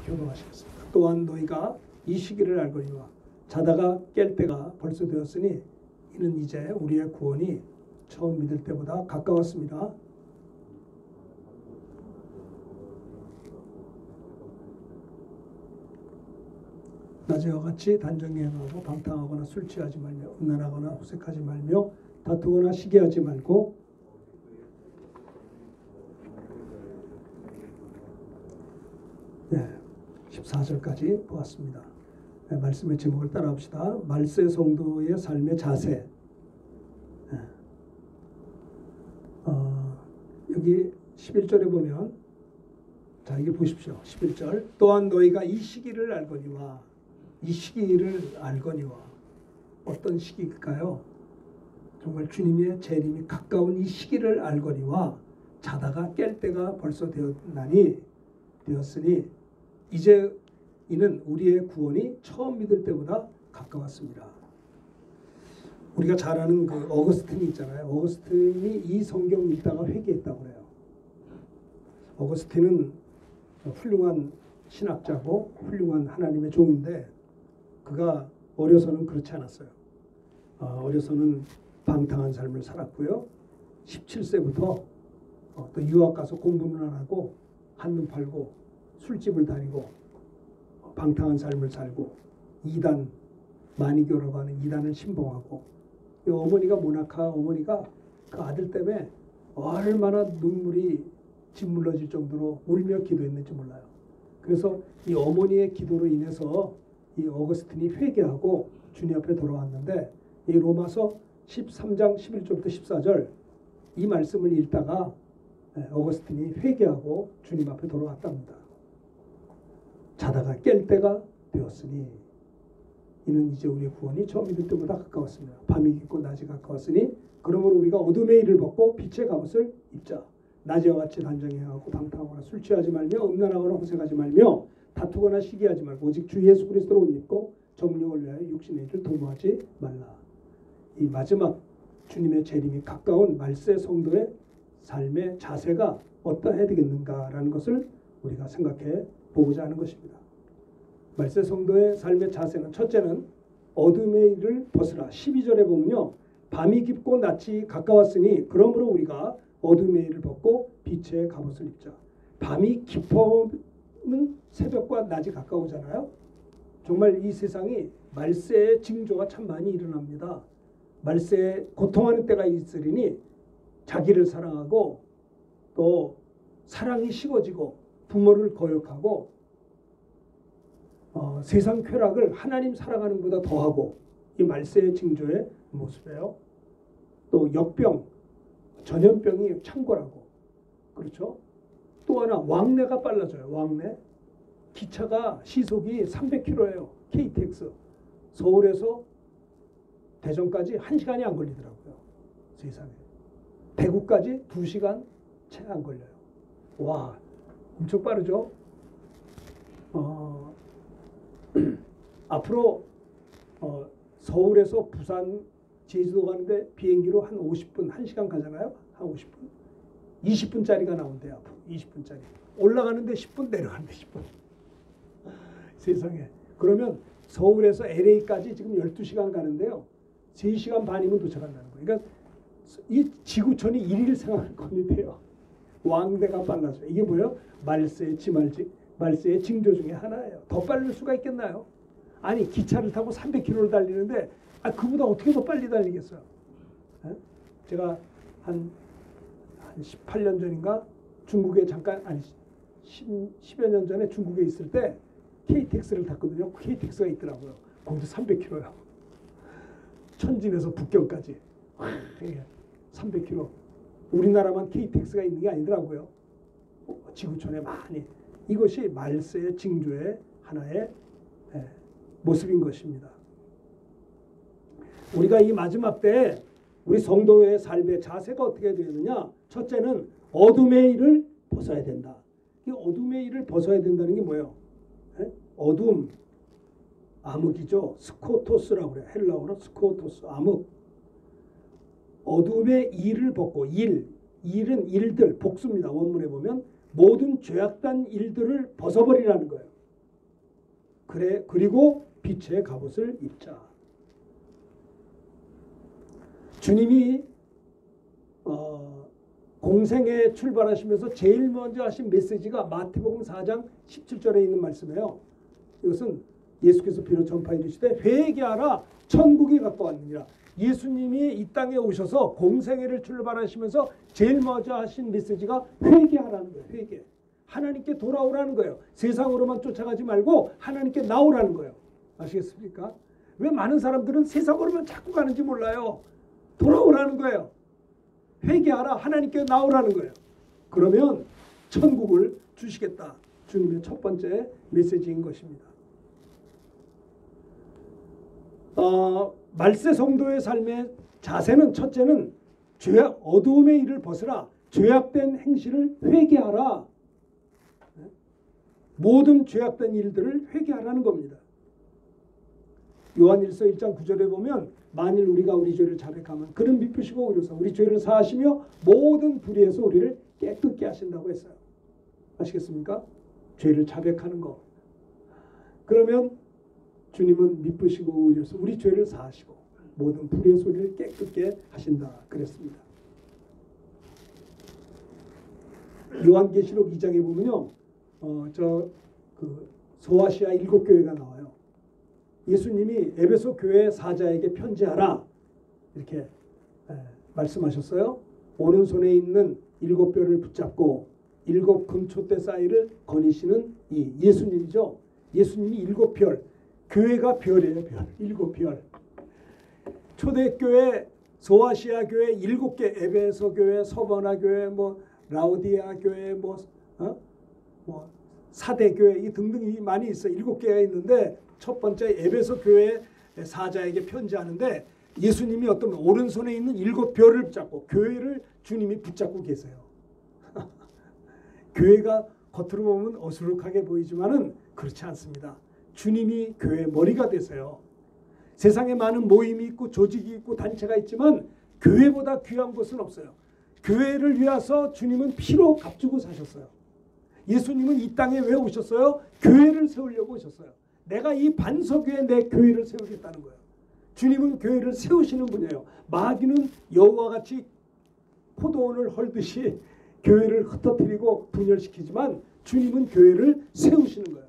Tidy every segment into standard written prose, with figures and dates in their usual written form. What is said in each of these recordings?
교도하시겠습니다. 또한 너희가 이 시기를 알거니와 자다가 깰 때가 벌써 되었으니 이는 이제 우리의 구원이 처음 믿을 때보다 가까웠습니다. 낮에와 같이 단정히 행하고 방탕하거나 술 취하지 말며 음란하거나 호색하지 말며 다투거나 시기하지 말고 네, 14절까지 보았습니다. 네, 말씀의 제목을 따라합시다. 말세 성도의 삶의 자세. 네. 여기 11절에 보면 자, 여기 보십시오. 11절 또한 너희가 이 시기를 알거니와 이 시기를 알거니와 어떤 시기일까요? 정말 주님의 재림이 가까운 이 시기를 알거니와 자다가 깰 때가 벌써 되었으니 이제 이는 우리의 구원이 처음 믿을 때보다 가까웠습니다. 우리가 잘 아는 그 어거스틴이 있잖아요. 어거스틴이 이 성경 읽다가 회개했다고 해요. 어거스틴은 훌륭한 신학자고 훌륭한 하나님의 종인데 그가 어려서는 그렇지 않았어요. 어려서는 방탕한 삶을 살았고요. 17세부터 또 유학 가서 공부는 안 하고 한눈 팔고 술집을 다니고 방탕한 삶을 살고 이단 마니교라고 하는 이단을 신봉하고 어머니가 모나카 어머니가 그 아들 때문에 얼마나 눈물이 짓물러질 정도로 울며 기도했는지 몰라요. 그래서 이 어머니의 기도로 인해서 이 어거스틴이 회개하고 주님 앞에 돌아왔는데 이 로마서 13장 11절부터 14절 이 말씀을 읽다가 어거스틴이 회개하고 주님 앞에 돌아왔답니다. 자다가 깰 때가 되었으니 이는 이제 우리의 구원이 처음 믿을 때보다 가까웠습니다. 밤이 깊고 낮이 가까웠으니 그러므로 우리가 어둠의 일을 벗고 빛의 갑옷을 입자. 낮에와 같이 단정히 행하고 방탕하거나 술 취하지 말며 음란하거나 호색하지 말며 다투거나 시기하지 말고 오직 주 예수 그리스도로 옷 입고 정령을 위하여 육신의 일을 도모하지 말라. 이 마지막 주님의 재림이 가까운 말세 성도의 삶의 자세가 어떠해야 되겠는가라는 것을 우리가 생각해 보고자 하는 것입니다. 말세 성도의 삶의 자세는 첫째는 어둠의 일을 벗으라. 12절에 보면요. 밤이 깊고 낮이 가까웠으니 그러므로 우리가 어둠의 일을 벗고 빛의 갑옷을 입자. 밤이 깊어는 새벽과 낮이 가까우잖아요. 정말 이 세상이 말세의 징조가 참 많이 일어납니다. 말세에 고통하는 때가 있으리니 자기를 사랑하고 또 사랑이 식어지고 부모를 거역하고 세상 쾌락을 하나님 사랑하는 것보다 더하고 이 말세의 징조의 모습이에요. 또 역병, 전염병이 창궐하고 그렇죠. 또 하나 왕래가 빨라져요. 왕래. 기차가 시속이 300km예요. KTX. 서울에서 대전까지 1시간이 안 걸리더라고요. 세상에. 대구까지 2시간 채 안 걸려요. 와, 엄청 빠르죠? 앞으로 서울에서 부산, 제주도 가는데 비행기로 한 50분, 1시간 가잖아요. 한 50분. 20분짜리가 나온대요. 앞으로 20분짜리. 올라가는데 10분, 내려가는데 10분. 세상에. 그러면 서울에서 LA까지 지금 12시간 가는데요. 3시간 반이면 도착한다는 거예요. 그러니까 이 지구촌이 일일 생활권이 돼요. 왕대가 빨라져요. 이게 뭐예요? 말세의 징조 중에 하나예요. 더 빠를 수가 있겠나요? 아니 기차를 타고 300km를 달리는데 그보다 어떻게 더 빨리 달리겠어요? 제가 한 18년 전인가 중국에 잠깐 10여 년 전에 중국에 있을 때 KTX를 탔거든요. KTX가 있더라고요. 거기도 300km요. 천진에서 북경까지 300km. 우리나라만 KTX가 있는 게 아니더라고요. 지구촌에 많이. 이것이 말세의 징조의 하나의 모습인 것입니다. 우리가 이 마지막 때에 우리 성도의 삶의 자세가 어떻게 되느냐? 첫째는 어둠의 일을 벗어야 된다. 이 어둠의 일을 벗어야 된다는 게 뭐예요? 어둠, 암흑이죠. 스코토스라고 그래요. 헬라어로 스코토스, 암흑. 어둠의 일을 벗고 일은 일들, 복수입니다. 원문에 보면 모든 죄악된 일들을 벗어버리라는 거예요. 그리고 빛의 갑옷을 입자. 주님이 공생에 출발하시면서 제일 먼저 하신 메시지가 마태복음 4장 17절에 있는 말씀이에요. 이것은 예수께서 비로 전파해 주시되 회개하라 천국이 가까웠느니라. 예수님이 이 땅에 오셔서 공생애를 출발하시면서 제일 먼저 하신 메시지가 회개하라는 거예요. 회개. 하나님께 돌아오라는 거예요. 세상으로만 쫓아가지 말고 하나님께 나오라는 거예요. 아시겠습니까? 왜 많은 사람들은 세상으로만 자꾸 가는지 몰라요. 돌아오라는 거예요. 회개하라. 하나님께 나오라는 거예요. 그러면 천국을 주시겠다. 주님의 첫 번째 메시지인 것입니다. 말세 성도의 삶의 자세는 첫째는 어두움의 일을 벗으라. 죄악된 행실을 회개하라. 모든 죄악된 일들을 회개하라는 겁니다. 요한일서 1장 9절에 보면 만일 우리가 우리 죄를 자백하면 그는 미쁘시고 의로사 우리 죄를 사하시며 모든 불의에서 우리를 깨끗게 하신다고 했어요. 아시겠습니까? 죄를 자백하는 거. 그러면 주님은 미쁘시고 의로사 우리 죄를 사하시고 모든 불의에서 우리를 깨끗게 하신다 그랬습니다. 요한계시록 2장에 보면요. 소아시아 7교회가 나와요. 예수님이 에베소 교회 사자에게 편지하라 이렇게 말씀하셨어요. 오른손에 있는 7뼈를 붙잡고 7 금촛대 사이를 거니시는 이 예수님이죠. 예수님이 7별, 교회가 별이에요. 별, 7별. 초대교회, 소아시아 교회 7개, 에베소 교회, 서버나 교회, 라우디아 교회, 사대 교회 이 등등이 많이 있어요. 7개가 있는데 첫 번째 에베소 교회 사자에게 편지하는데 예수님이 어떤 오른손에 있는 7별을 붙잡고 교회를 주님이 붙잡고 계세요. 교회가 겉으로 보면 어수룩하게 보이지만은 그렇지 않습니다. 주님이 교회의 머리가 되세요. 세상에 많은 모임이 있고 조직이 있고 단체가 있지만 교회보다 귀한 것은 없어요. 교회를 위해서 주님은 피로 값주고 사셨어요. 예수님은 이 땅에 왜 오셨어요? 교회를 세우려고 오셨어요. 내가 이 반석 위에 내 교회를 세우겠다는 거예요. 주님은 교회를 세우시는 분이에요. 마귀는 여우와 같이 포도원을 헐듯이 교회를 흩어뜨리고 분열시키지만 주님은 교회를 세우시는 거예요.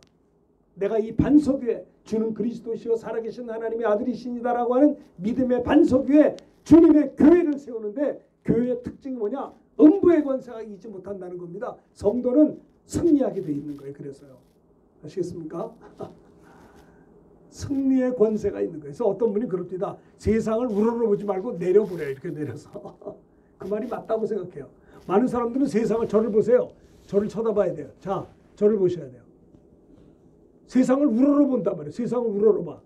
내가 이 반석 위에 주는 그리스도시요 살아계신 하나님의 아들이시니다라고 하는 믿음의 반석 위에 주님의 교회를 세우는데 교회의 특징이 뭐냐? 음부의 권세가 이기지 못한다는 겁니다. 성도는 승리하게 되어 있는 거예요. 그래서요. 아시겠습니까? 승리의 권세가 있는 거예요. 그래서 어떤 분이 그럽니다. 세상을 우러러보지 말고 내려보래요. 이렇게 내려서. 그 말이 맞다고 생각해요. 많은 사람들은 세상을 저를 보세요. 저를 쳐다봐야 돼요. 자, 저를 보셔야 돼요. 세상을 우러러본단 말이에요. 세상을 우러러봐.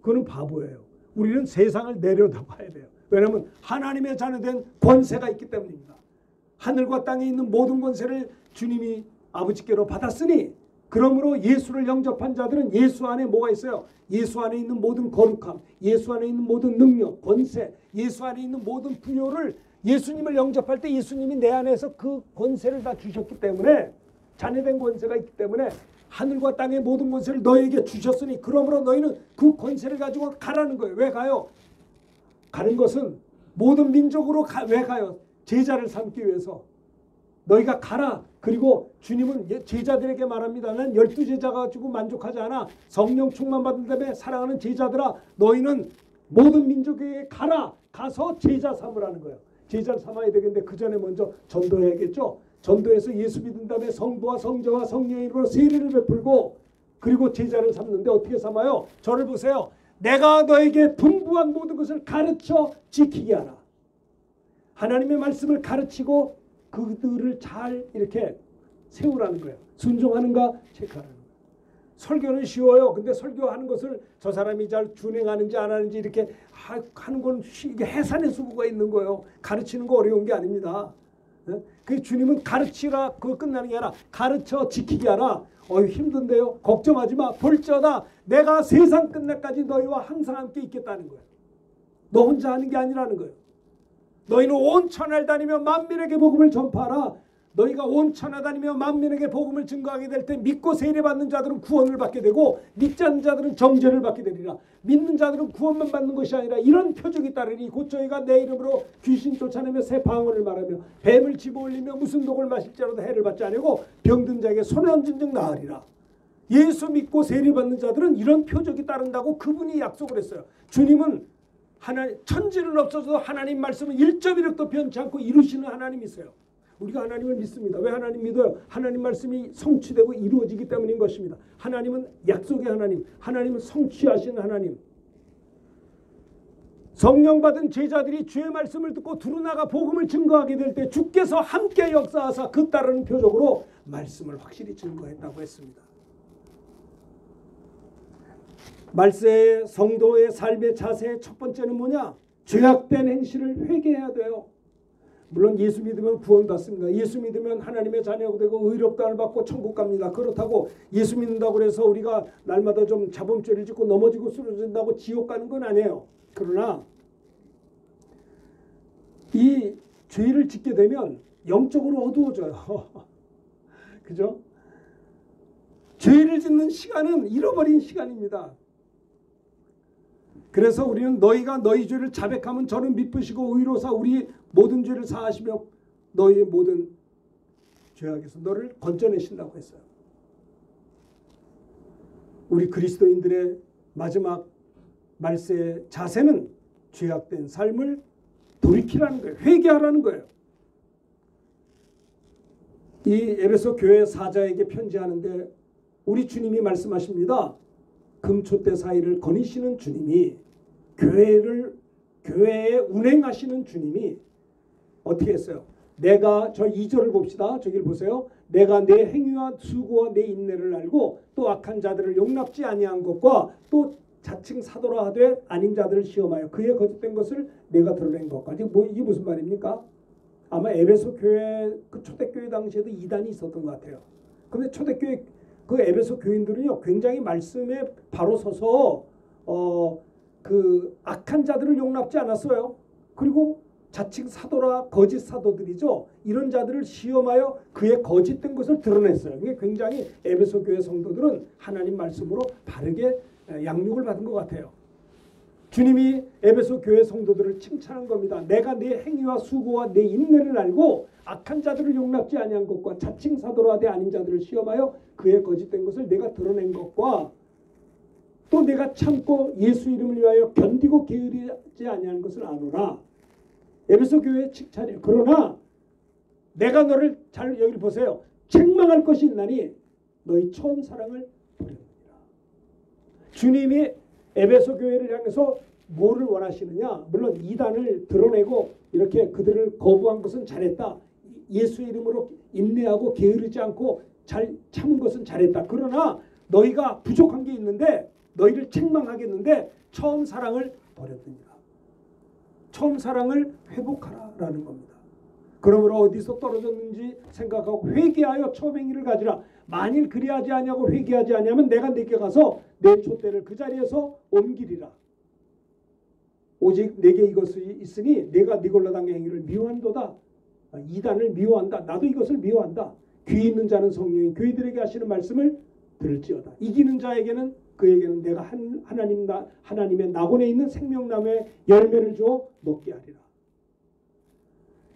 그거는 바보예요. 우리는 세상을 내려다봐야 돼요. 왜냐하면 하나님의 자녀된 권세가 있기 때문입니다. 하늘과 땅에 있는 모든 권세를 주님이 아버지께로 받았으니 그러므로 예수를 영접한 자들은 예수 안에 뭐가 있어요? 예수 안에 있는 모든 거룩함, 예수 안에 있는 모든 능력, 권세, 예수 안에 있는 모든 부요를 예수님을 영접할 때 예수님이 내 안에서 그 권세를 다 주셨기 때문에 자녀된 권세가 있기 때문에 하늘과 땅의 모든 권세를 너에게 주셨으니 그러므로 너희는 그 권세를 가지고 가라는 거예요. 왜 가요? 가는 것은 모든 민족으로 왜 가요? 제자를 삼기 위해서. 너희가 가라. 그리고 주님은 제자들에게 말합니다. 난 12제자 가지고 만족하지 않아. 성령 충만 받은 다음에 사랑하는 제자들아 너희는 모든 민족에게 가라. 가서 제자 삼으라는 거예요. 제자를 삼아야 되겠는데 그 전에 먼저 전도해야겠죠. 전도해서 예수 믿은 다음에 성부와 성자와 성령의 이름으로 세례를 베풀고 그리고 제자를 삼는데 어떻게 삼아요? 저를 보세요. 내가 너에게 분부한 모든 것을 가르쳐 지키게 하라. 하나님의 말씀을 가르치고 그들을 잘 이렇게 세우라는 거예요. 순종하는가 체크하라는 거예요. 설교는 쉬워요. 근데 설교하는 것을 저 사람이 잘 준행하는지 안 하는지 이렇게 하는 건 이게 해산의 수고가 있는 거예요. 가르치는 거 어려운 게 아닙니다. 그 주님은 가르치라 그거 끝나는 게 아니라 가르쳐 지키게 하라. 힘든데요. 걱정하지 마. 볼지어다 내가 세상 끝날까지 너희와 항상 함께 있겠다는 거예요. 너 혼자 하는 게 아니라는 거예요. 너희는 온 천하를 다니며 만민에게 복음을 전파하라. 너희가 온 천하 다니며 만민에게 복음을 증거하게 될 때 믿고 세례받는 자들은 구원을 받게 되고 믿지 않는 자들은 정죄를 받게 되리라. 믿는 자들은 구원만 받는 것이 아니라 이런 표적이 따르니 곧 저희가 내 이름으로 귀신 쫓아내며 새 방언을 말하며 뱀을 집어올리며 무슨 독을 마실지라도 해를 받지 아니하고 병든 자에게 손을 얹은 즉 나으리라. 예수 믿고 세례받는 자들은 이런 표적이 따른다고 그분이 약속을 했어요. 주님은 천지는 없어져도 하나님 말씀은 1.1획도 변치 않고 이루시는 하나님이세요. 우리가 하나님을 믿습니다. 왜 하나님 믿어요? 하나님 말씀이 성취되고 이루어지기 때문인 것입니다. 하나님은 약속의 하나님, 하나님은 성취하신 하나님. 성령 받은 제자들이 주의 말씀을 듣고 두루나가 복음을 증거하게 될 때 주께서 함께 역사하사 그 따르는 표적으로 말씀을 확실히 증거했다고 했습니다. 말세의 성도의 삶의 자세의 첫 번째는 뭐냐? 죄악된 행실을 회개해야 돼요. 물론 예수 믿으면 구원받습니다. 예수 믿으면 하나님의 자녀가 되고 의롭다함을 받고 천국 갑니다. 그렇다고 예수 믿는다고 해서 우리가 날마다 좀 자범죄를 짓고 넘어지고 쓰러진다고 지옥 가는 건 아니에요. 그러나 이 죄를 짓게 되면 영적으로 어두워져요. 그죠? 죄를 짓는 시간은 잃어버린 시간입니다. 그래서 우리는 너희가 너희 죄를 자백하면 저는 미쁘시고 의로사 우리 모든 죄를 사하시며 너희의 모든 죄악에서 너를 건져내신다고 했어요. 우리 그리스도인들의 마지막 말세의 자세는 죄악된 삶을 돌이키라는 거예요. 회개하라는 거예요. 이 에베소 교회 사자에게 편지하는데 우리 주님이 말씀하십니다. 금초대 사이를 거니시는 주님이 교회에 운행하시는 주님이 어떻게 했어요? 내가 저 2절을 봅시다. 저기를 보세요. 내가 내 행위와 수고와 내 인내를 알고 또 악한 자들을 용납지 아니한 것과 또 자칭 사도라 하되 아닌 자들을 시험하여 그의 거짓된 것을 내가 드러낸 것까지. 이게 무슨 말입니까? 아마 에베소 교회 그 초대교회 당시에도 이단이 있었던 것 같아요. 근데 초대교회 그 에베소 교인들은요 굉장히 말씀에 바로 서서 그 악한 자들을 용납지 않았어요. 그리고 자칭 사도라 거짓 사도들이죠. 이런 자들을 시험하여 그의 거짓된 것을 드러냈어요. 이게 굉장히 에베소 교회 성도들은 하나님 말씀으로 바르게 양육을 받은 것 같아요. 주님이 에베소 교회 성도들을 칭찬한 겁니다. 내가 내 행위와 수고와 내 인내를 알고 악한 자들을 용납지 아니한 것과 자칭 사도라 되 아닌 자들을 시험하여 그의 거짓된 것을 내가 드러낸 것과 또 내가 참고 예수 이름을 위하여 견디고 게으르지 아니한 것을 아노라. 에베소 교회의 칭찬이에요. 그러나 내가 너를 잘 여기를 보세요. 책망할 것이 있나니 너희 처음 사랑을 버렸느니라. 주님이 에베소 교회를 향해서 뭐를 원하시느냐? 물론 이단을 드러내고 이렇게 그들을 거부한 것은 잘했다. 예수 이름으로 인내하고 게으르지 않고 잘 참은 것은 잘했다. 그러나 너희가 부족한 게 있는데 너희를 책망하겠는데 처음 사랑을 버렸느니라. 처음 사랑을 회복하라라는 겁니다. 그러므로 어디서 떨어졌는지 생각하고 회개하여 처음 행위를 가지라. 만일 그리하지 아니하고 회개하지 아니하면 내가 네게 가서 내 촛대를 그 자리에서 옮기리라. 오직 내게 이것이 있으니 내가 니골라 당의 행위를 미워한도다. 이단을 미워한다. 나도 이것을 미워한다. 귀 있는 자는 성령이 교회들에게 하시는 말씀을 들을지어다. 이기는 자에게는 그에게는 내가 하나님의 낙원에 있는 생명나무의 열매를 주어 먹게 하리라.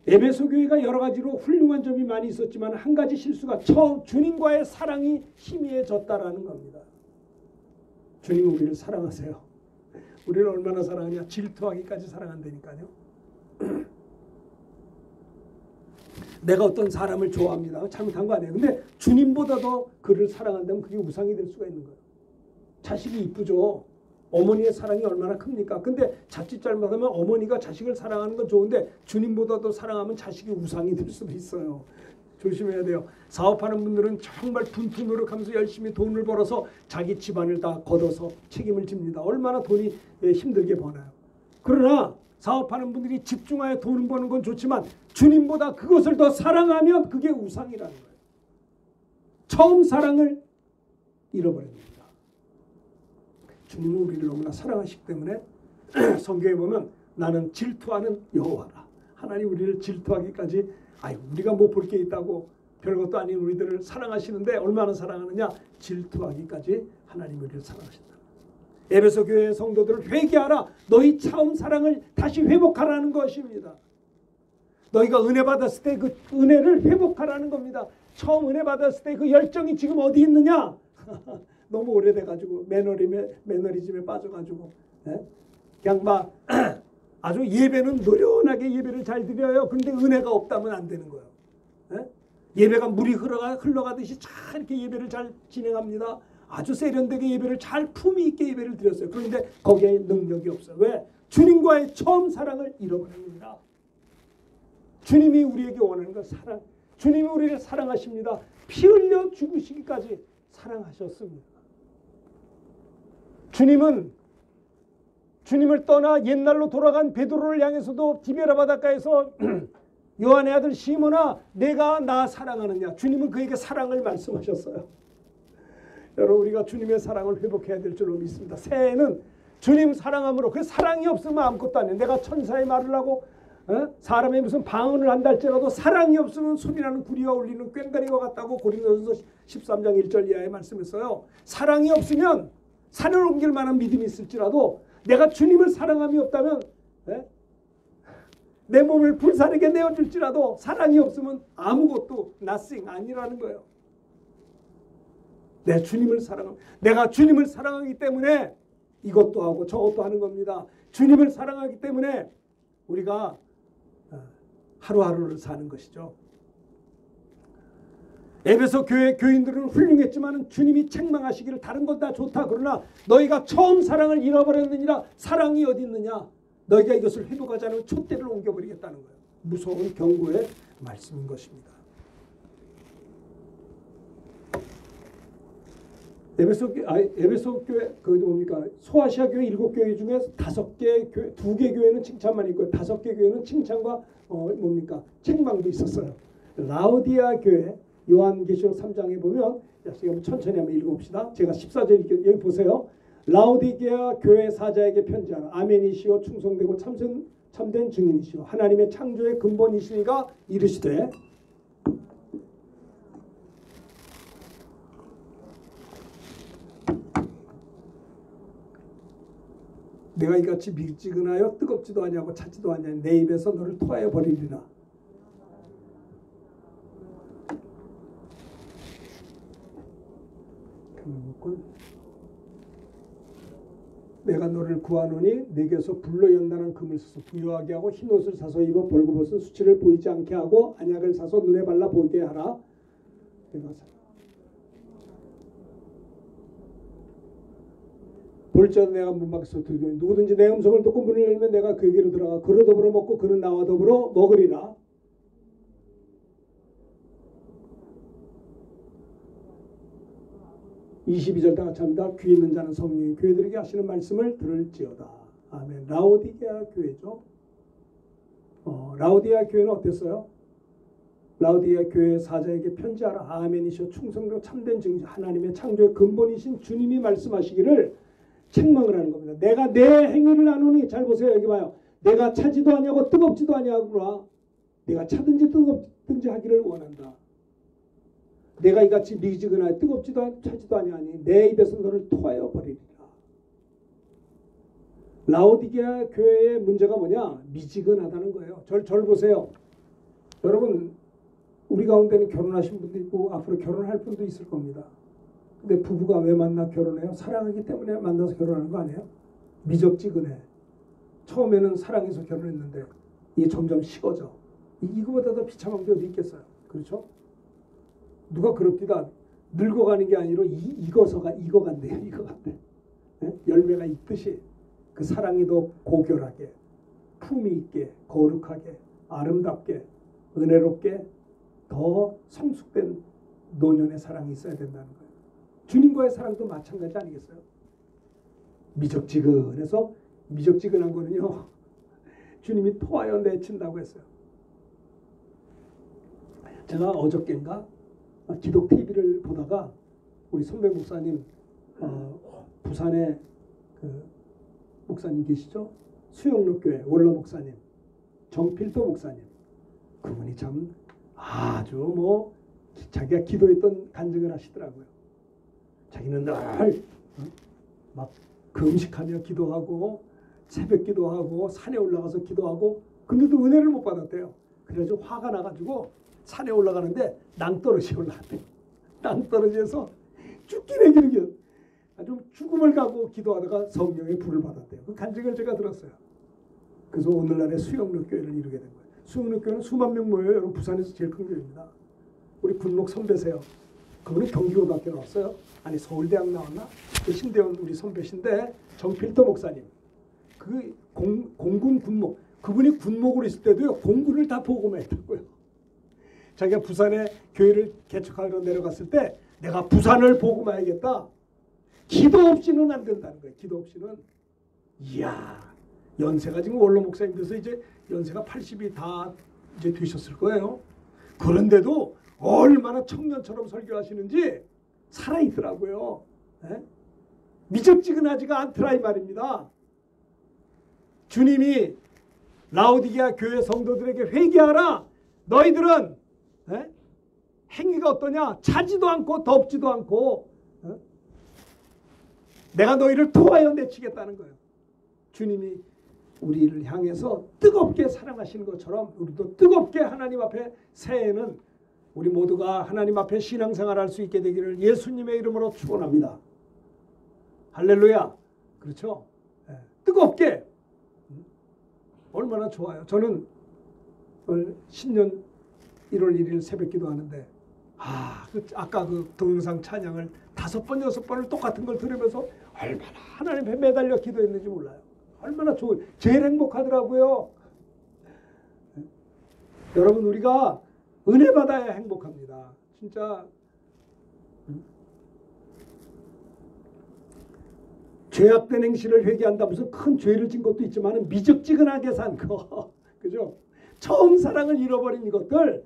에베소 교회가 여러 가지로 훌륭한 점이 많이 있었지만 한 가지 실수가 주님과의 사랑이 희미해졌다라는 겁니다. 주님은 우리를 사랑하세요. 우리를 얼마나 사랑하냐? 질투하기까지 사랑한다니까요. 내가 어떤 사람을 좋아합니다. 잘못한 거 아니에요. 근데 주님보다 더 그를 사랑한다면 그게 우상이 될 수가 있는 거예요. 자식이 이쁘죠. 어머니의 사랑이 얼마나 큽니까? 근데 자칫 잘못하면 어머니가 자식을 사랑하는 건 좋은데 주님보다 더 사랑하면 자식이 우상이 될 수도 있어요. 조심해야 돼요. 사업하는 분들은 정말 분투 노력하면서 열심히 돈을 벌어서 자기 집안을 다 걷어서 책임을 집니다. 얼마나 돈이 힘들게 버나요. 그러나 사업하는 분들이 집중하여 돈 버는 건 좋지만 주님보다 그것을 더 사랑하면 그게 우상이라는 거예요. 처음 사랑을 잃어버립니다. 주님은 우리를 너무나 사랑하시기 때문에 성경에 보면 나는 질투하는 여호와라. 하나님 우리를 질투하기까지 아유, 우리가 뭐 볼 게 있다고 별것도 아닌 우리들을 사랑하시는데 얼마나 사랑하느냐? 질투하기까지 하나님 우리를 사랑하신다. 에베소 교회 성도들을 회개하라. 너희 처음 사랑을 다시 회복하라는 것입니다. 너희가 은혜 받았을 때 그 은혜를 회복하라는 겁니다. 처음 은혜 받았을 때 그 열정이 지금 어디 있느냐? 너무 오래돼가지고 매너리즘에 빠져가지고 그냥 막 아주 예배는 노련하게 예배를 잘 드려요. 그런데 은혜가 없다면 안 되는 거예요. 예배가 물이 흘러가듯이 잘 이렇게 예배를 잘 진행합니다. 아주 세련되게 예배를 잘 품위 있게 예배를 드렸어요. 그런데 거기에 능력이 없어요. 왜? 주님과의 처음 사랑을 잃어버린 겁니다. 주님이 우리에게 원하는 건 사랑. 주님이 우리를 사랑하십니다. 피 흘려 죽으시기까지 사랑하셨습니다. 주님을 떠나 옛날로 돌아간 베드로를 향해서도 디베라 바닷가에서 요한의 아들 시몬아, 내가 나 사랑하느냐? 주님은 그에게 사랑을 말씀하셨어요. 여러분, 우리가 주님의 사랑을 회복해야 될 줄로 믿습니다. 새해에는 주님 사랑함으로, 그 사랑이 없으면 아무것도 아니에요. 내가 천사의 말을 하고 사람의 무슨 방언을 한다 할지라도 사랑이 없으면 소리나는 구리와 울리는 꽹과리와 같다고 고린도전서 13장 1절 이하에 말씀했어요. 사랑이 없으면 산을 옮길 만한 믿음이 있을지라도 내가 주님을 사랑함이 없다면 내 몸을 불사르게 내어줄지라도 사랑이 없으면 아무것도 nothing 아니라는 거예요. 내가 주님을 사랑하기 때문에 이것도 하고 저것도 하는 겁니다. 주님을 사랑하기 때문에 우리가 하루하루를 사는 것이죠. 에베소 교회 교인들은 훌륭했지만 주님이 책망하시기를 다른 건 다 좋다. 그러나 너희가 처음 사랑을 잃어버렸느니라. 사랑이 어디 있느냐. 너희가 이것을 회복하지 않으면 촛대를 옮겨버리겠다는 거예요. 무서운 경고의 말씀인 것입니다. 에베소 교회 뭡니까? 소아시아 교회 7교회 중에 5개 교회, 2개 교회는 칭찬만 있고요. 5개 교회는 칭찬과 책망도 있었어요. 라오디아 교회 요한계시록 3장에 보면 천천히 한번 읽어봅시다. 제가 14절 여기 보세요. 라오디게아 교회 사자에게 편지하라. 아멘이시오 충성되고 참된 증인이시오 하나님의 창조의 근본이시니가 이르시되 내가 이같이 미지근하여 뜨겁지도 아니하고 차지도 아니하니 내 입에서 너를 토하여 버리리라. 내가 너를 구하노니 내게서 불로 연단한 금을 써서 부유하게 하고 흰옷을 사서 입어 벌거벗은 수치를 보이지 않게 하고 안약을 사서 눈에 발라 보이게 하라. 볼지어도 내가 문 밖에서 들으니 누구든지 내 음성을 듣고 문을 열면 내가 그에게로 들어가 그로 더불어 먹고 그는 나와 더불어 먹으리라. (22절) 다 같이 합니다. 귀 있는 자는 성령이 교회들에게 하시는 말씀을 들을지어다. 아멘. 라오디게아 교회죠. 라오디게아 교회는 어땠어요? 라오디게아 교회 사자에게 편지하라. 아멘이시오 충성되고 참된 증인 하나님의 창조의 근본이신 주님이 말씀하시기를 책망을 하는 겁니다. 내가 내 행위를 아노니, 잘 보세요. 여기 봐요. 내가 차지도 아니하고 뜨겁지도 아니하구나. 내가 차든지 뜨겁든지 하기를 원한다. 내가 이같이 미지근하여 뜨겁지도 차지도 아니하니 내 입에서 너를 토하여 버리리라. 라오디게아 교회의 문제가 뭐냐? 미지근하다는 거예요. 절 보세요. 여러분, 우리 가운데는 결혼하신 분도 있고 앞으로 결혼할 분도 있을 겁니다. 근데 부부가 왜 만나 결혼해요? 사랑하기 때문에 만나서 결혼하는 거 아니에요? 미적지근해. 처음에는 사랑해서 결혼했는데 이게 점점 식어져. 이거보다 더 비참한 게 어디 있겠어요? 그렇죠? 누가 그럽디다 늙어가는 게 아니라 익어간대요. 익어간대. 열매가 있듯이 그 사랑이 더 고결하게, 품위 있게, 거룩하게, 아름답게, 은혜롭게 더 성숙된 노년의 사랑이 있어야 된다는 거예요. 주님과의 사랑도 마찬가지 아니겠어요? 미적지근해서 미적지근한 거는요. 주님이 토하여 내친다고 했어요. 제가 어저께인가 기독 TV를 보다가 우리 선배 목사님 부산에 그 목사님 계시죠? 수영로교회 원로 목사님 정필도 목사님 그분이 참 아주 뭐 자기가 기도했던 간증을 하시더라고요. 자기는 늘 막 금식하며 기도하고 새벽 기도하고 산에 올라가서 기도하고 근데도 은혜를 못 받았대요. 그래가지고 화가 나가지고 산에 올라가는데 낭떠러지 올라갔대요. 낭떠러지에서 죽기네 기르기 아주 죽음을 가고 기도하다가 성령의 불을 받았대요. 그 간증을 제가 들었어요. 그래서 오늘날의 수영로 교회를 이루게 된 거예요. 수영로 교회는 수만 명 모여요. 여러분 부산에서 제일 큰 교회입니다. 우리 군목 선배세요. 그분은 경기고등학교 나왔어요. 아니 서울대학 나왔나? 그 신대원 우리 선배신데 정필도 목사님. 그 공군 군목. 그분이 군목으로 있을 때도요. 공군을 다 복음했다고요. 자기가 부산에 교회를 개척하러 내려갔을 때 내가 부산을 복음해야겠다. 기도 없이는 안 된다는 거예요. 기도 없이는. 이야. 연세가 지금 원로 목사님 돼서 이제 연세가 80이 다 이제 되셨을 거예요. 그런데도 얼마나 청년처럼 설교하시는지 살아있더라고요. 네? 미적지근하지가 않더라 이 말입니다. 주님이 라오디게아 교회 성도들에게 회개하라. 너희들은 네? 행위가 어떠냐? 차지도 않고 덥지도 않고 네? 내가 너희를 토하여 내치겠다는 거예요. 주님이 우리를 향해서 뜨겁게 사랑하시는 것처럼 우리도 뜨겁게 하나님 앞에 새해에는 우리 모두가 하나님 앞에 신앙생활할 수 있게 되기를 예수님의 이름으로 축원합니다. 할렐루야. 그렇죠? 네. 뜨겁게 얼마나 좋아요. 저는 신년 1월 1일 새벽 기도하는데 아까 그 동영상 찬양을 5번 6번을 똑같은 걸 들으면서 얼마나 하나님 앞에 매달려 기도했는지 몰라요. 얼마나 제일 행복하더라고요. 네. 여러분 우리가 은혜 받아야 행복합니다. 진짜 죄악된 행실을 회개한다. 무슨 큰 죄를 진 것도 있지만 미적지근하게 산 거. 그죠? 처음 사랑을 잃어버린 이것들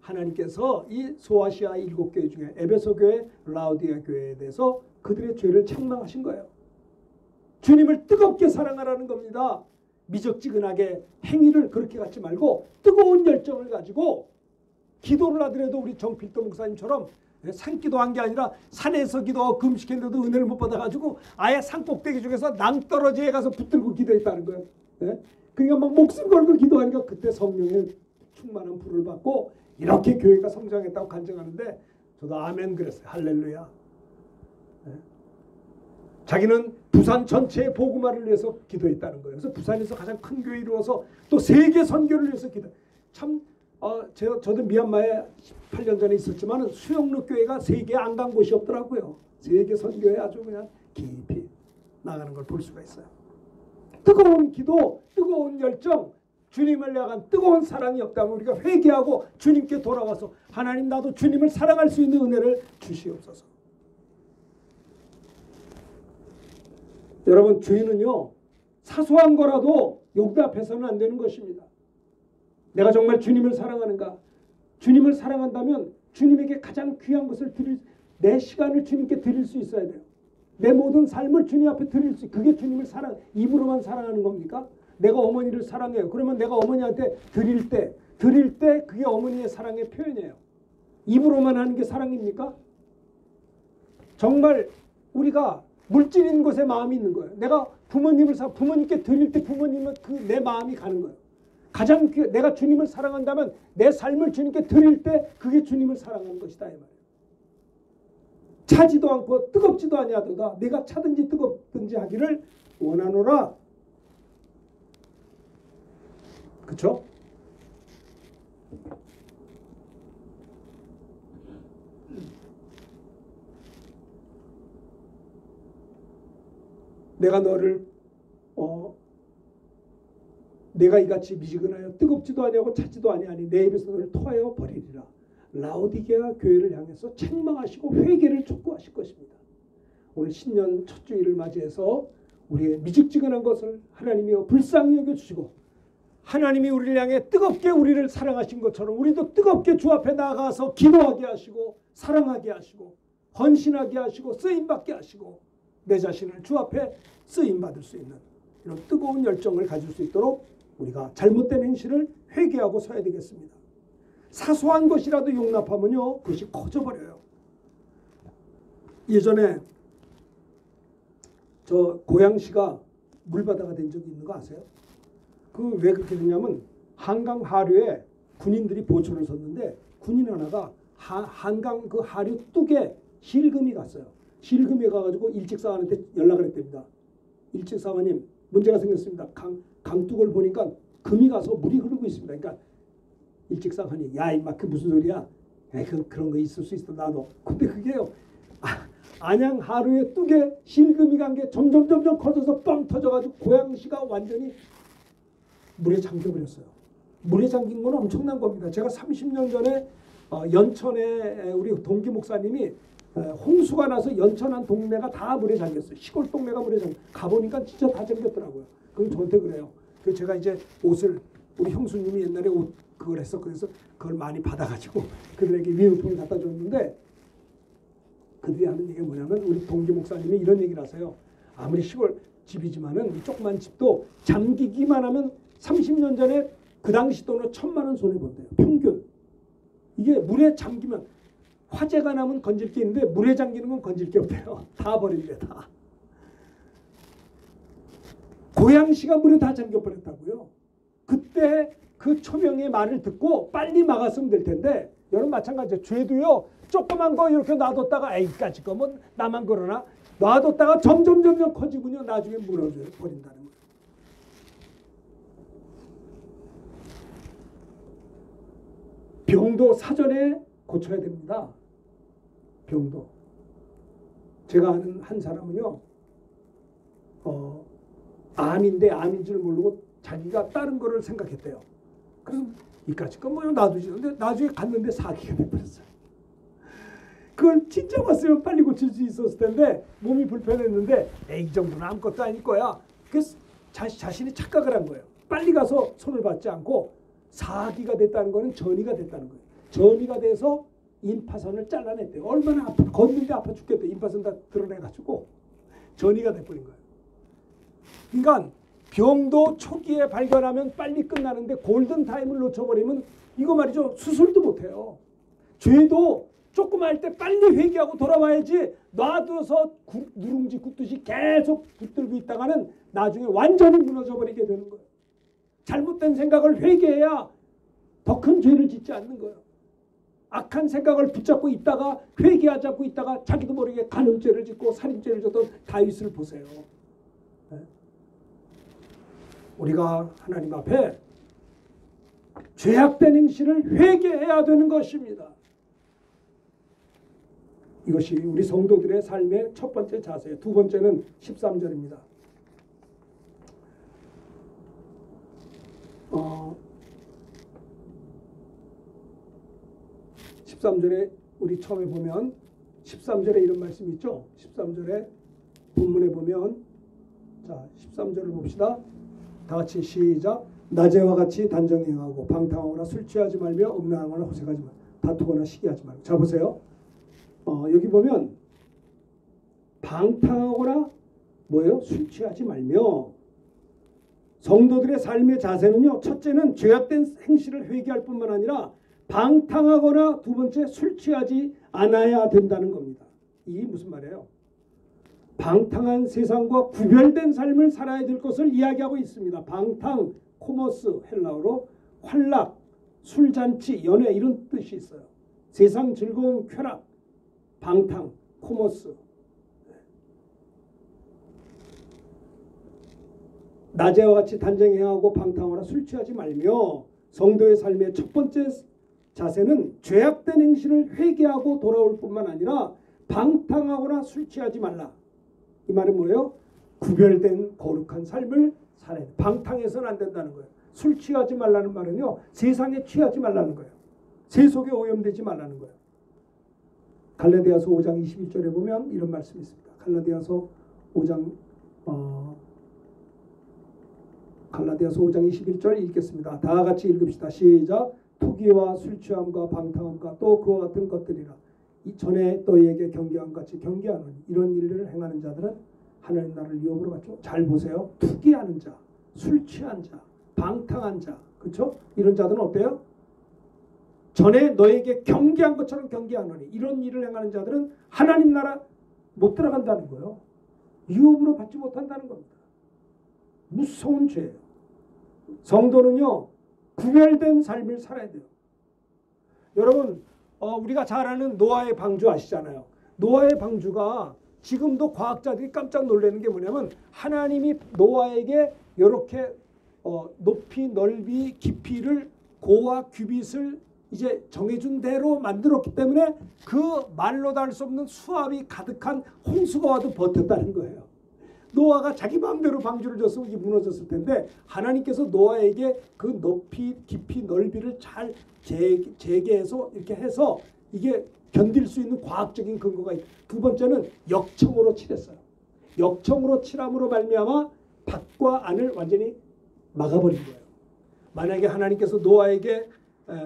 하나님께서 이 소아시아 7교회 중에 에베소 교회, 라오디게아 교회에 대해서 그들의 죄를 책망하신 거예요. 주님을 뜨겁게 사랑하라는 겁니다. 미적지근하게 행위를 그렇게 갖지 말고 뜨거운 열정을 가지고 기도를 하더라도 우리 정필도 목사님처럼 산기도 한 게 아니라 산에서 기도하고 금식했는데도 은혜를 못 받아가지고 아예 산꼭대기 중에서 낭떠러지에 가서 붙들고 기도했다는 거예요. 네? 그러니까 막 목숨 걸고 기도하니까 그때 성령의 충만한 불을 받고 이렇게 교회가 성장했다고 간증하는데 저도 아멘 그랬어요. 할렐루야. 네? 자기는 부산 전체의 복음화를 위해서 기도했다는 거예요. 그래서 부산에서 가장 큰 교회 이루어서 또 세계 선교를 위해서 기도. 참 저도 미얀마에 18년 전에 있었지만 수영로 교회가 세계에 안 간 곳이 없더라고요. 세계 선교에 아주 그냥 깊이 나가는 걸 볼 수가 있어요. 뜨거운 기도, 뜨거운 열정, 주님을 향한 뜨거운 사랑이 없다면 우리가 회개하고 주님께 돌아와서 하나님 나도 주님을 사랑할 수 있는 은혜를 주시옵소서. 여러분 죄는요 사소한 거라도 용납해서는 안 되는 것입니다. 내가 정말 주님을 사랑하는가? 주님을 사랑한다면 주님에게 가장 귀한 것을 내 시간을 주님께 드릴 수 있어야 돼요. 내 모든 삶을 주님 앞에 드릴 수 그게 주님을 입으로만 사랑하는 겁니까? 내가 어머니를 사랑해요. 그러면 내가 어머니한테 드릴 때 그게 어머니의 사랑의 표현이에요. 입으로만 하는 게 사랑입니까? 정말 우리가 물질인 것에 마음이 있는 거예요. 내가 부모님께 드릴 때 부모님은 내 마음이 가는 거예요. 가장 내가 주님을 사랑한다면 내 삶을 주님께 드릴 때 그게 주님을 사랑하는 것이다 이 말이에요. 차지도 않고 뜨겁지도 아니하도다 내가 차든지 뜨겁든지 하기를 원하노라. 그렇죠? 내가 너를 내가 이같이 미지근하여 뜨겁지도 아니하고 차지도 아니하니 내 입에서 너를 토하여 버리리라. 라오디게아 교회를 향해서 책망하시고 회개를 촉구하실 것입니다. 오늘 신년 첫 주일을 맞이해서 우리의 미직지근한 것을 하나님이 불쌍히 여겨주시고 하나님이 우리를 향해 뜨겁게 우리를 사랑하신 것처럼 우리도 뜨겁게 주 앞에 나가서 기도하게 하시고 사랑하게 하시고 헌신하게 하시고 쓰임받게 하시고 내 자신을 주 앞에 쓰임받을 수 있는 이런 뜨거운 열정을 가질 수 있도록 우리가 잘못된 행실을 회개하고 서야 되겠습니다. 사소한 것이라도 용납하면요, 그것이 커져버려요. 예전에 저 고양시가 물바다가 된 적이 있는 거 아세요? 그 왜 그렇게 됐냐면 한강 하류에 군인들이 보초를 섰는데 군인 하나가 한강 그 하류 뚝에 실금이 갔어요. 실금이 가가지고 일직상한테 연락을 했답니다. 일직상한님, 문제가 생겼습니다. 강둑을 보니까 금이 가서 물이 흐르고 있습니다. 그러니까 일직상한이, 야 임마 그 무슨 소리야? 그런 거 있을 수 있어 나도. 근데 그게요, 안양 하루에 뚝에 실금이 간 게 점점 커져서 뻥 터져가지고 고양시가 완전히 물에 잠겨버렸어요. 물에 잠긴 건 엄청난 겁니다. 제가 30년 전에 연천에 우리 동기 목사님이 홍수가 나서 연천 한 동네가 다 물에 잠겼어요. 시골 동네가 물에 가보니까 진짜 다 잠겼더라고요. 그럼 저한테 그래요. 그래서 제가 이제 옷을, 우리 형수님이 옛날에 옷 그걸 했어. 그래서 그걸 많이 받아가지고 그들에게 위용품을 갖다 줬는데, 그들이 하는 얘기가 뭐냐면 우리 동기 목사님이 이런 얘기를 하세요. 아무리 시골 집이지만은 이 조그만 집도 잠기기만 하면 30년 전에 그 당시 돈으로 1,000만 원 손해 본대요. 평균. 이게 물에 잠기면 화재가 나면 건질 게 있는데 물에 잠기는 건 건질 게 없대요. 다 버린대 다. 고양시가 물에 다 잠겨버렸다고요. 그때 그 초명의 말을 듣고 빨리 막았으면 될 텐데, 여러분 마찬가지죠. 죄도요, 조그만 거 이렇게 놔뒀다가 에이까지 거 뭐 나만 그러나 놔뒀다가 점점 커지군요. 나중에 무너져요. 버린다는 거예요. 병도 사전에 고쳐야 됩니다. 병도. 제가 아는 한 사람은요, 암인데 암인 줄 모르고 자기가 다른 거를 생각했대요. 그래서 이까짓 건 뭐 놔두지. 근데 나중에 갔는데 사기가 돼버렸어요. 그걸 진짜 봤으면 빨리 고칠 수 있었을 텐데 몸이 불편했는데 이 정도는 아무것도 아닐 거야. 그래서 자신이 착각을 한 거예요. 빨리 가서 손을 받지 않고 사기가 됐다는 거는 전이가 됐다는 거예요. 전이가 돼서 임파선을 잘라냈대요. 얼마나 아파, 걷는데 아파 죽겠대. 임파선 다 드러내가지고 전이가 돼버린 거예요. 그러니까 병도 초기에 발견하면 빨리 끝나는데 골든타임을 놓쳐버리면 이거 말이죠. 수술도 못해요. 죄도 조금 할 때 빨리 회개하고 돌아와야지, 놔둬서 누룽지 굽듯이 계속 붙들고 있다가는 나중에 완전히 무너져버리게 되는 거예요. 잘못된 생각을 회개해야 더 큰 죄를 짓지 않는 거예요. 악한 생각을 붙잡고 있다가 회개하지 않고 있다가 자기도 모르게 간음죄를 짓고 살인죄를 졌던 다윗을 보세요. 네? 우리가 하나님 앞에 죄악된 행실을 회개해야 되는 것입니다. 이것이 우리 성도들의 삶의 첫 번째 자세예요. 두 번째는 13절입니다. 13절에 우리 처음에 보면 13절에 이런 말씀이 있죠. 13절에 본문에 보면, 자 13절을 봅시다. 다 같이 시작. 낮에와 같이 단정히 행하고 방탕하거나 술 취하지 말며 음란하거나 호색하지 말고 다투거나 시기하지 말고. 자 보세요. 여기 보면 방탕하거나 뭐예요? 술 취하지 말며. 성도들의 삶의 자세는요, 첫째는 죄악된 행실을 회개할 뿐만 아니라 방탕하거나 두 번째 술 취하지 않아야 된다는 겁니다. 이게 무슨 말이에요? 방탕한 세상과 구별된 삶을 살아야 될 것을 이야기하고 있습니다. 방탕, 코모스, 헬라어로 환락, 술잔치, 연회 이런 뜻이 있어요. 세상 즐거움, 쾌락, 방탕, 코모스. 낮에와 같이 단정히 행하고 방탕하거나 술 취하지 말며. 성도의 삶의 첫 번째 자세는 죄악된 행실을 회개하고 돌아올 뿐만 아니라 방탕하거나 술 취하지 말라. 이 말은 뭐예요? 구별된 거룩한 삶을 살아야 돼. 방탕해서는 안 된다는 거예요. 술 취하지 말라는 말은요, 세상에 취하지 말라는 거예요. 세속에 오염되지 말라는 거예요. 갈라디아서 5장 21절에 보면 이런 말씀이 있습니다. 갈라디아서 5장 21절 읽겠습니다. 다 같이 읽읍시다. 시작. 투기와 술 취함과 방탕함과 또 그와 같은 것들이라. 이 전에 너희에게 경계함 같이 경계하는 이런 일들을 행하는 자들은 하나님 나라를 유업으로 받죠. 잘 보세요. 투기하는 자, 술 취한 자, 방탕한 자, 그렇죠? 이런 자들은 어때요? 전에 너에게 경계한 것처럼 경계하노니 이런 일을 행하는 자들은 하나님 나라 못 들어간다는 거예요. 유업으로 받지 못한다는 겁니다. 무서운 죄예요. 성도는요 구별된 삶을 살아야 돼요. 여러분 우리가 잘 아는 노아의 방주 아시잖아요. 노아의 방주가 지금도 과학자들이 깜짝 놀라는 게 뭐냐면 하나님이 노아에게 이렇게 높이, 넓이, 깊이를 고와 규빗을 이제 정해준 대로 만들었기 때문에 그 말로 다 할 수 없는 수압이 가득한 홍수가 와도 버텼다는 거예요. 노아가 자기 마음대로 방주를 줬으면 이게 무너졌을 텐데 하나님께서 노아에게 그 높이, 깊이, 넓이를 잘 재개해서 이렇게 해서 이게 견딜 수 있는 과학적인 근거가 있다. 두 번째는 역청으로 칠했어요. 역청으로 칠함으로 말미암아 밖과 안을 완전히 막아버린 거예요. 만약에 하나님께서 노아에게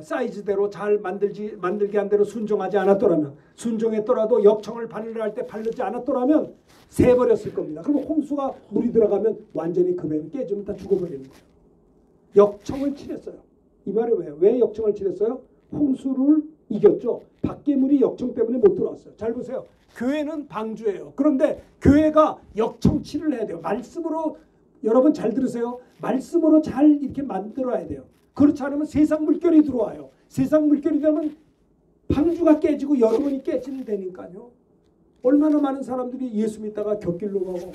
사이즈대로 잘 만들게 한 대로 순종하지 않았더라면, 순종했더라도 역청을 바르려 할 때 바르지 않았더라면 새버렸을 겁니다. 그러면 홍수가 물이 들어가면 완전히 그 배는 깨지면 다 죽어버리는 거예요. 역청을 칠했어요. 이 말이 왜요? 왜 역청을 칠했어요? 홍수를 이겼죠. 밖에 물이 역청 때문에 못 들어왔어요. 잘 보세요. 교회는 방주예요. 그런데 교회가 역청칠을 해야 돼요. 말씀으로, 여러분 잘 들으세요. 말씀으로 잘 이렇게 만들어야 돼요. 그렇지 않으면 세상 물결이 들어와요. 세상 물결이 되면 방주가 깨지고 여러분이 깨진다니까요. 얼마나 많은 사람들이 예수 믿다가 곁길로 가고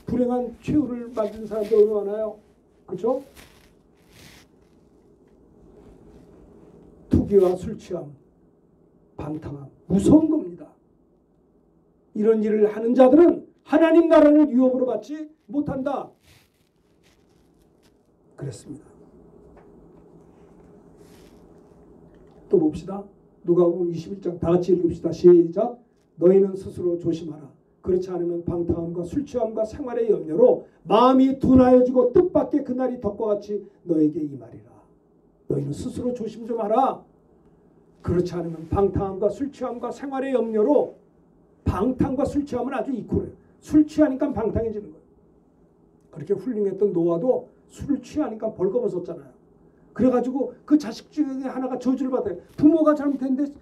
불행한 최후를 맞은 사람들 얼마나 많아요. 그렇죠? 투기와 술 취함, 방탕함, 무서운 겁니다. 이런 일을 하는 자들은 하나님 나라를 유업으로 받지 못한다. 그랬습니다. 또 봅시다. 누가복음 21장 다 같이 읽읍시다. 시작. 너희는 스스로 조심하라. 그렇지 않으면 방탕함과 술 취함과 생활의 염려로 마음이 둔하여지고 뜻밖의 그날이 덕과 같이 너에게 임하리라. 너희는 스스로 조심 좀 하라. 그렇지 않으면 방탕함과 술 취함과 생활의 염려로, 방탕과 술 취함은 아주 이퀄해요. 술 취하니까 방탕해지는 거예요. 그렇게 훌륭했던 노아도 술을 취하니까 벌거벗었잖아요. 그래가지고 그 자식 중에 하나가 저주를 받아요. 부모가 잘못했는데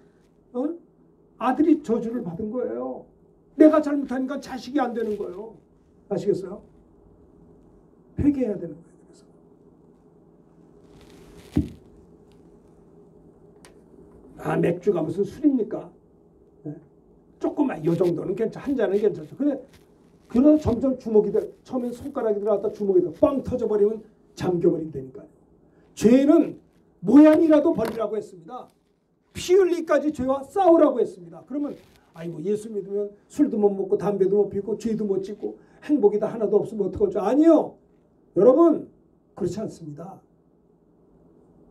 아들이 저주를 받은 거예요. 내가 잘못하니까 자식이 안 되는 거예요. 아시겠어요? 회개해야 되는 거예요. 그래서 맥주가 무슨 술입니까? 조금만 이 정도는 괜찮아. 한 잔은 괜찮죠. 근데 그러다 점점 주먹이 돼. 처음엔 손가락이 들어갔다 주먹이 돼. 빵 터져버리면 잠겨버린다니까요. 죄는 모양이라도 버리라고 했습니다. 피 흘리기까지 죄와 싸우라고 했습니다. 그러면 아이고 예수 믿으면 술도 못 먹고 담배도 못 피우고 죄도 못 짓고 행복이 다 하나도 없으면 어떡하죠? 아니요. 여러분 그렇지 않습니다.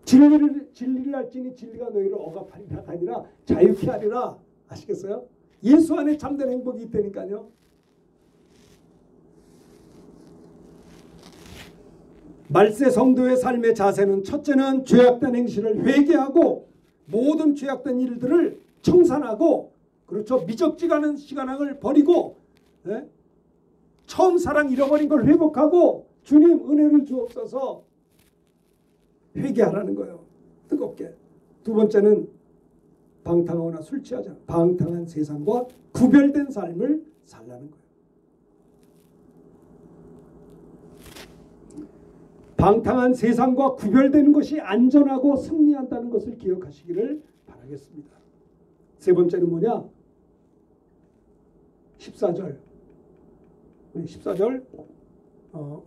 진리를 알지니 진리가 너희를 억압하리라 아니라 자유케 하리라. 아시겠어요? 예수 안에 참된 행복이 있다니까요. 말세 성도의 삶의 자세는 첫째는 죄악된 행실을 회개하고 모든 죄악된 일들을 청산하고, 그렇죠, 미적지간한 시간을 버리고 처음 사랑 잃어버린 걸 회복하고 주님 은혜를 주옵소서 회개하라는 거예요. 뜨겁게. 두 번째는 방탕하거나 술 취하지 않아 방탕한 세상과 구별된 삶을 살라는 거예요. 방탕한 세상과 구별되는 것이 안전하고 승리한다는 것을 기억하시기를 바라겠습니다. 세 번째는 뭐냐? 14절. 14절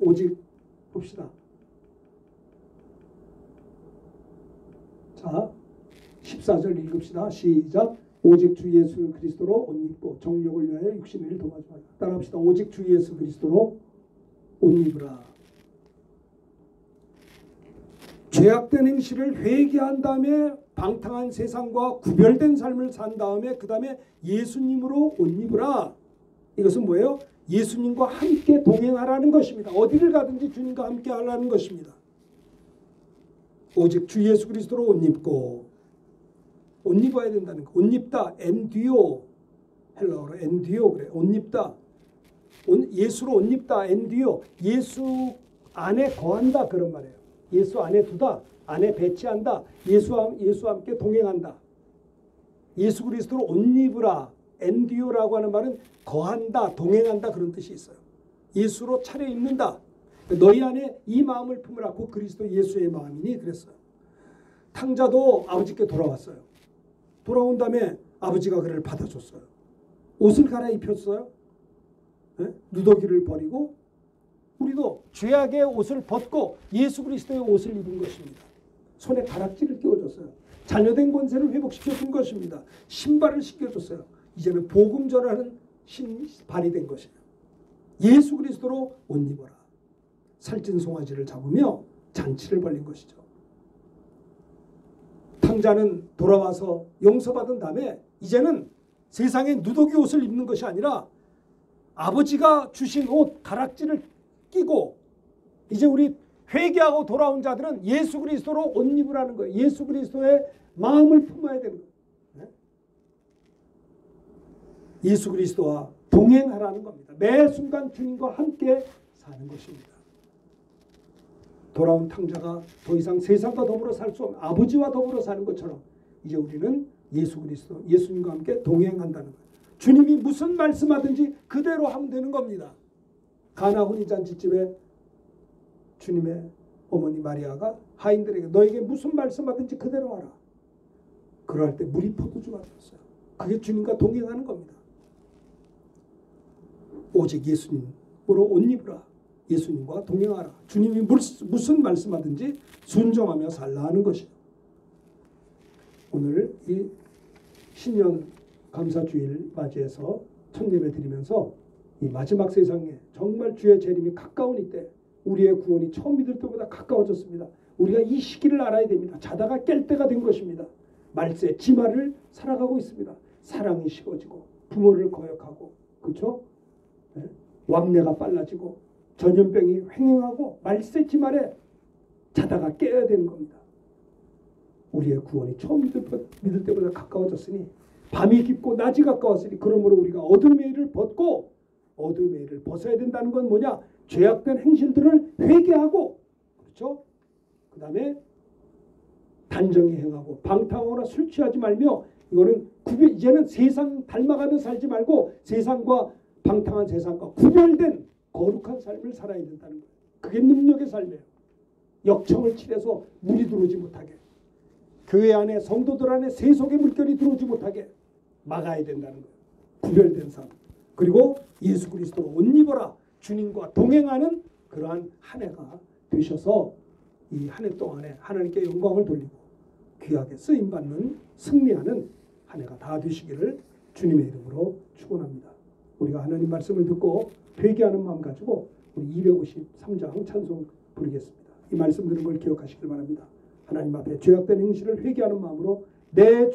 오직 봅시다. 자, 14절 읽읍시다. 시작. 오직 주 예수 그리스도로 옷 입고 정욕을 위하여 육신의 일 도마지 말라. 따라합시다. 오직 주 예수 그리스도로 옷 입으라. 죄악된 행실을 회개한 다음에 방탕한 세상과 구별된 삶을 산 다음에 그 다음에 예수님으로 옷 입으라. 이것은 뭐예요? 예수님과 함께 동행하라는 것입니다. 어디를 가든지 주님과 함께 하라는 것입니다. 오직 주 예수 그리스도로 옷 입고, 옷 입어야 된다는 거. 옷 입다. 엔디오. 헬라어로 엔디오 그래. 옷 입다. 예수로 옷 입다. 엔디오. 예수 안에 거한다 그런 말이에요. 예수 안에 두다. 안에 배치한다. 예수와 함께 동행한다. 예수 그리스도로 옷 입으라. 엔디오라고 하는 말은 거한다, 동행한다 그런 뜻이 있어요. 예수로 차려입는다. 너희 안에 이 마음을 품으라. 곧 그리스도 예수의 마음이니 그랬어요. 탕자도 아버지께 돌아왔어요. 돌아온 다음에 아버지가 그를 받아줬어요. 옷을 갈아입혔어요. 네? 누더기를 버리고 우리도 죄악의 옷을 벗고 예수 그리스도의 옷을 입은 것입니다. 손에 가락지를 끼워줬어요. 자녀된 권세를 회복시켜준 것입니다. 신발을 신겨줬어요. 이제는 복음 전하는 신발이 된 것이에요. 예수 그리스도로 옷 입어라. 살찐 송아지를 잡으며 잔치를 벌린 것이죠. 탕자는 돌아와서 용서받은 다음에 이제는 세상에 누더기 옷을 입는 것이 아니라 아버지가 주신 옷 가락지를 끼고 이제 우리 회개하고 돌아온 자들은 예수 그리스도로 옷 입으라는 거예요. 예수 그리스도의 마음을 품어야 되는 거예요. 예수 그리스도와 동행하라는 겁니다. 매 순간 주님과 함께 사는 것입니다. 돌아온 탕자가 더 이상 세상과 더불어 살 수 없는 아버지와 더불어 사는 것처럼 이제 우리는 예수 그리스도, 예수님과 함께 동행한다는 거예요. 주님이 무슨 말씀하든지 그대로 하면 되는 겁니다. 가나 혼인잔치집에 주님의 어머니 마리아가 하인들에게 너에게 무슨 말씀하든지 그대로 하라. 그럴 때 물이 포도주가 되었어요. 그게 주님과 동행하는 겁니다. 오직 예수님으로 옷 입으라. 예수님과 동행하라. 주님이 무슨 말씀하든지 순종하며 살라 하는 것이에요. 오늘 이 신년 감사주일 맞이해서 첫 예배 드리면서 이 마지막 세상에 정말 주의 재림이 가까운 이때 우리의 구원이 처음 믿을 때보다 가까워졌습니다. 우리가 이 시기를 알아야 됩니다. 자다가 깰 때가 된 것입니다. 말세 지마를 살아가고 있습니다. 사랑이 식어지고 부모를 거역하고 그렇죠? 네? 왕래가 빨라지고 전염병이 횡행하고 말세 지말에 자다가 깨야 되는 겁니다. 우리의 구원이 처음 믿을 때보다 가까워졌으니 밤이 깊고 낮이 가까웠으니 그러므로 우리가 어둠의 일을 벗고 어둠의 일을 벗어야 된다는 건 뭐냐? 죄악된 행실들을 회개하고 그렇죠? 그 다음에 단정히 행하고 방탕하거나 술 취하지 말며 이거는 이제는 세상 닮아가며 살지 말고 세상과 방탕한 세상과 구별된 거룩한 삶을 살아야 된다는 거예요. 그게 능력의 삶이에요. 역청을 칠해서 물이 들어오지 못하게 교회 안에 성도들 안에 세속의 물결이 들어오지 못하게 막아야 된다는 거예요. 구별된 삶. 그리고 예수 그리스도로 옷 입어라. 주님과 동행하는 그러한 한 해가 되셔서 이 한 해 동안에 하나님께 영광을 돌리고 귀하게 쓰임받는 승리하는 한 해가 다 되시기를 주님의 이름으로 축원합니다. 우리가 하나님 말씀을 듣고 회개하는 마음 가지고 우리 253장 찬송 부르겠습니다. 이 말씀 들은 걸 기억하시길 바랍니다. 하나님 앞에 죄악된 행실을 회개하는 마음으로 내